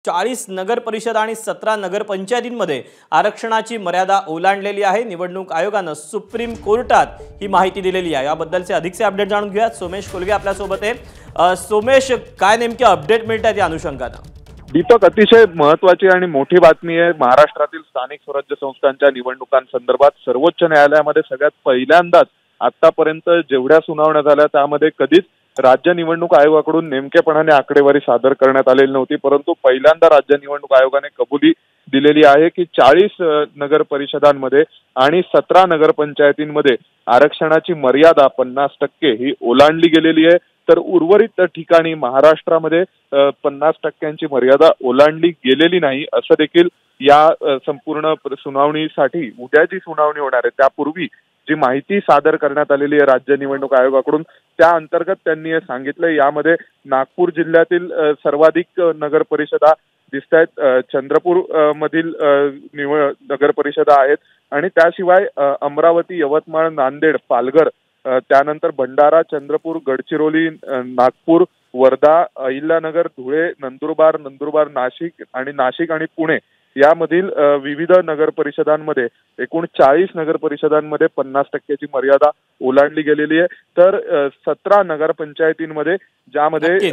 40 नगर परिषद आणि 17 नगरपंचायतींमध्ये आरक्षणाची मर्यादा ओलांडलेली आहे। निवडणूक आयोगाने सुप्रीम कोर्टात ही माहिती दिलेली आहे। याबद्दलचे अधिकचे अपडेट जाणून घेऊया। सोमेश कोलगे आपल्या सोबत आहे। सोमेश, काय नेमके अपडेट मिळतात या अनुषंगाने? दीपक, अतिशय महत्त्वाची आणि मोठी बातमी आहे। महाराष्ट्रातील स्थानिक स्वराज्य संस्थांच्या निवडणुकांसंदर्भात सर्वोच्च न्यायालयामध्ये सगळ्यात पहिल्यांदाच आतापर्यंत जेवढ्या सुनावण्या झाल्या त्यामध्ये कधीच राज्य निवडणूक आयोगाकडून नेमकेपणाने आकडेवारी सादर करण्यात आलेली नव्हती, परंतु पहिल्यांदा राज्य निवडणूक आयोगाने कबुली दिलेली आहे की 40 नगर परिषदांमध्ये आणि 17 नगरपंचायतींमध्ये आरक्षणाची मर्यादा 50% ही ओलांडली गेलेली आहे। तर उर्वरित ठिकाणी महाराष्ट्रामध्ये 50% मर्यादा ओलांडली गेलेली नाही, असं देखील या संपूर्ण सुनावणीसाठी उद्या जी सुनावणी होणार आहे त्यापूर्वी जी माहिती सादर करण्यात आलेली आहे राज्य निवडणूक आयोगाकडून त्या अंतर्गत त्यांनी हे सांगितलं। यामध्ये नागपूर जिल्ह्यातील सर्वाधिक नगर परिषदा दिसत आहेत, चंद्रपूर मधील नगर परिषदा आहेत आणि त्याशिवाय अमरावती, यवतमाळ, नांदेड, पालघर, त्यानंतर भंडारा, चंद्रपूर, गडचिरोली, नागपूर, वर्धा, अहिल्यानगर, धुळे, नंदुरबार, नाशिक आणि पुणे यामधील विविध नगर परिषदांमध्ये एकूण 40 नगर परिषदांमध्ये 50% मर्यादा ओलांडली गेलेली आहे। तर 17 नगरपंचायतींमध्ये ज्यामध्ये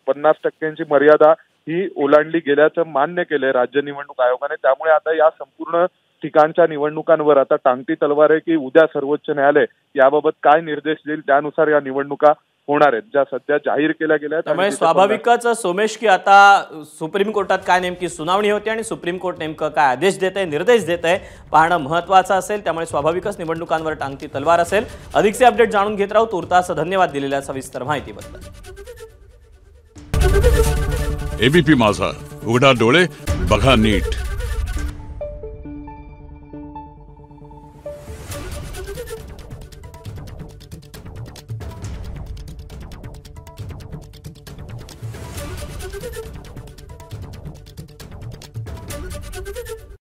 50% मर्यादा ही ओलांडली गेल्याचं मान्य केलंय राज्य निवडणूक आयोगाने। त्यामुळे आता या संपूर्ण ठिकाणच्या निवडणुकांवर आता टांगती तलवार आहे की उद्या सर्वोच्च न्यायालय याबाबत काय निर्देश देईल त्यानुसार या निवडणुका होणार आहेत, ज्या सध्या जाहीर केल्या गेल्या आहेत। त्यामुळे स्वाभाविकच सोमेश की आता सुप्रीम कोर्टात काय नेमकी सुनावणी होती आणि सुप्रीम कोर्ट नेमकं काय आदेश देत आहे, निर्देश देत आहे पाहणं महत्त्वाचं असेल। त्यामुळे स्वाभाविकच निवडणुकांवर टांगती तलवार असेल। अधिकचे अपडेट जाणून घेत राहू। तुर्तास धन्यवाद दिलेल्या सविस्तर माहितीबद्दल। एबीपी माझा, उघडा डोळे बघा नीट। Thank you.